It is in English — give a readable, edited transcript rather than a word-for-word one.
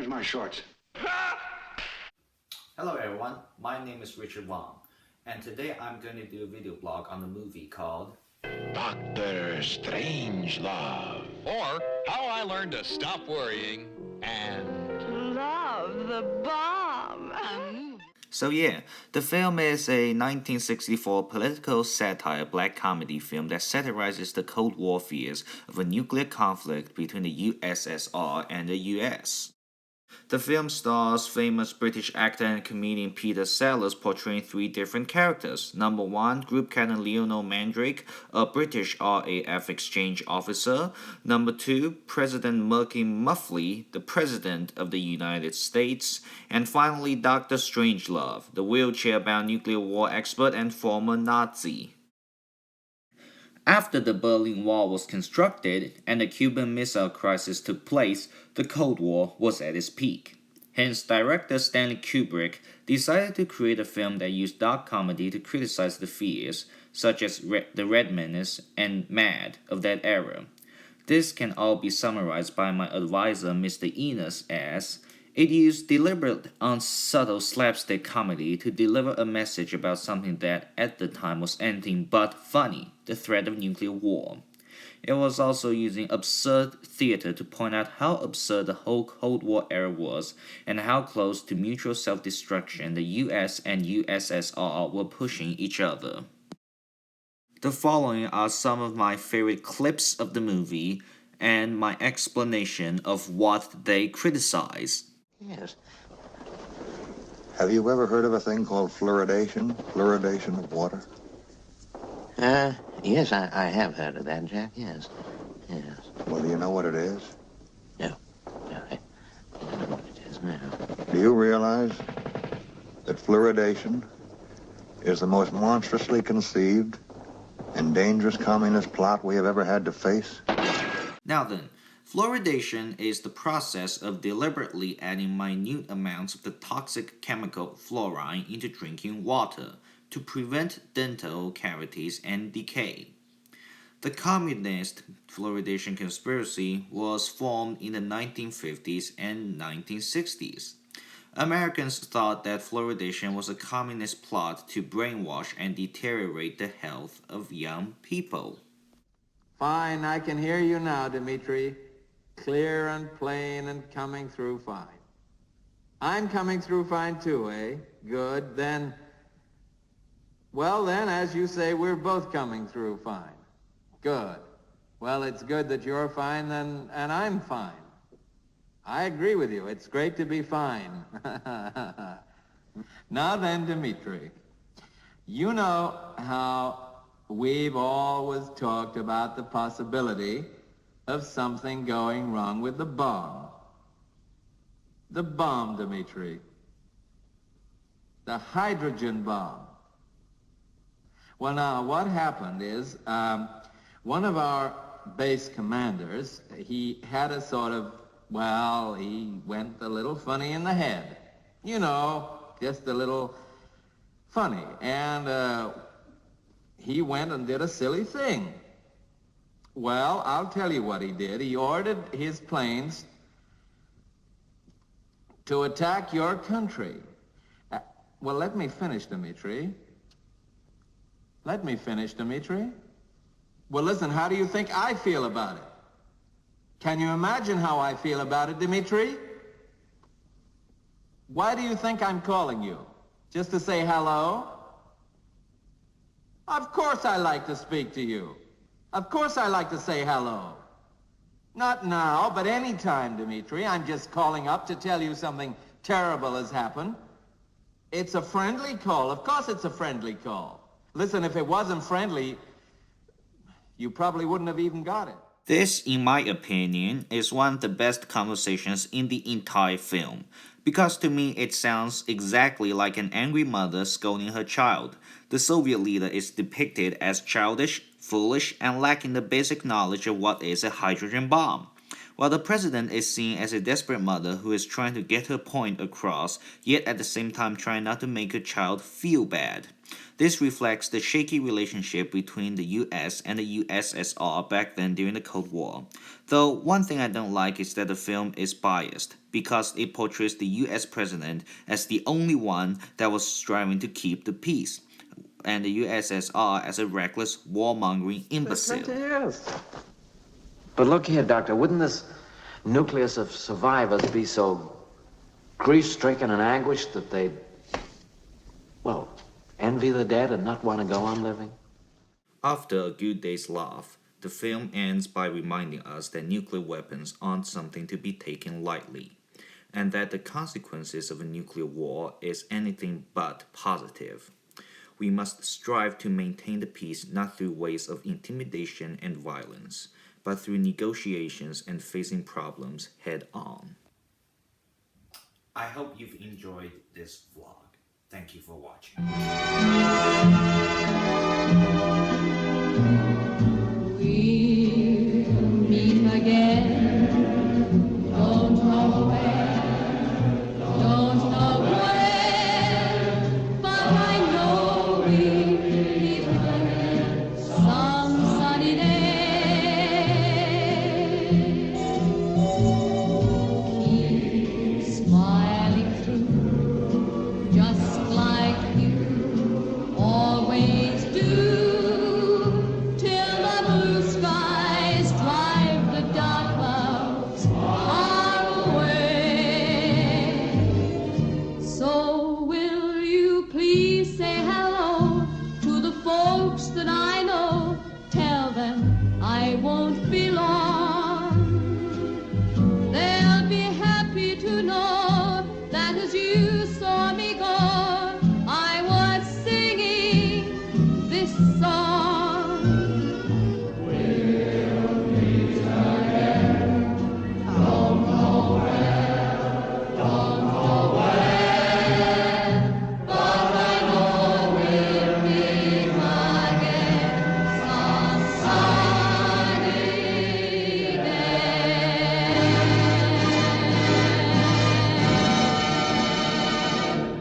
Where's my shorts? Hello everyone, my name is Richard Wong, and today I'm going to do a video blog on a movie called Dr. Strangelove. Or How I Learned to Stop Worrying and Love the bomb. So yeah, the film is a 1964 political satire black comedy film that satirizes the Cold War fears of a nuclear conflict between the USSR and the US. The film stars famous British actor and comedian Peter Sellers portraying three different characters. Number one, Group Captain Lionel Mandrake, a British RAF exchange officer. Number two, President Murky Muffley, the President of the United States. And finally, Dr. Strangelove, the wheelchair-bound nuclear war expert and former Nazi. After the Berlin Wall was constructed and the Cuban Missile Crisis took place, the Cold War was at its peak. Hence, director Stanley Kubrick decided to create a film that used dark comedy to criticize the fears, such as The Red Menace and Mad, of that era. This can all be summarized by my advisor Mr. Enos as it used deliberate, unsubtle slapstick comedy to deliver a message about something that at the time was anything but funny, the threat of nuclear war. It was also using absurd theater to point out how absurd the whole Cold War era was and how close to mutual self-destruction the US and USSR were pushing each other. The following are some of my favorite clips of the movie and my explanation of what they criticize. Yes. Have you ever heard of a thing called fluoridation? Fluoridation of water? Yes, I have heard of that, Jack, yes. Yes. Well, do you know what it is? No, I don't know what it is now. Do you realize that fluoridation is the most monstrously conceived and dangerous communist plot we have ever had to face? Now then, fluoridation is the process of deliberately adding minute amounts of the toxic chemical fluorine into drinking water to prevent dental cavities and decay. The communist fluoridation conspiracy was formed in the 1950s and 1960s. Americans thought that fluoridation was a communist plot to brainwash and deteriorate the health of young people. Fine, I can hear you now, Dmitri. Clear and plain and coming through fine. I'm coming through fine too, eh? Good, then... Well then, as you say, we're both coming through fine. Good. Well, it's good that you're fine then, and I'm fine. I agree with you. It's great to be fine. Now then, Dmitri, you know how we've always talked about the possibility of something going wrong with the bomb. The bomb, Dmitri. The hydrogen bomb. Well, now, what happened is, one of our base commanders, he had a sort of, well, he went a little funny in the head. You know, just a little funny. And he went and did a silly thing. Well, I'll tell you what he did. He ordered his planes to attack your country. Well, let me finish, Dmitri. Let me finish, Dmitri. Well, listen, how do you think I feel about it? Can you imagine how I feel about it, Dmitri? Why do you think I'm calling you? Just to say hello? Of course I like to speak to you. Of course I like to say hello. Not now, but any time, Dmitri. I'm just calling up to tell you something terrible has happened. It's a friendly call. Of course it's a friendly call. Listen, if it wasn't friendly, you probably wouldn't have even got it. This, in my opinion, is one of the best conversations in the entire film, because to me it sounds exactly like an angry mother scolding her child. The Soviet leader is depicted as childish, foolish, and lacking the basic knowledge of what is a hydrogen bomb. while the president is seen as a desperate mother who is trying to get her point across, yet at the same time trying not to make her child feel bad. This reflects the shaky relationship between the US and the USSR back then during the Cold War. Though one thing I don't like is that the film is biased, because it portrays the US president as the only one that was striving to keep the peace, and the USSR as a reckless, warmongering imbecile. Yes. But look here, Doctor, wouldn't this nucleus of survivors be so grief-stricken and anguished that they'd, well, envy the dead and not want to go on living? After a good day's laugh, the film ends by reminding us that nuclear weapons aren't something to be taken lightly, and that the consequences of a nuclear war is anything but positive. We must strive to maintain the peace not through ways of intimidation and violence, but through negotiations and facing problems head on. I hope you've enjoyed this vlog. Thank you for watching.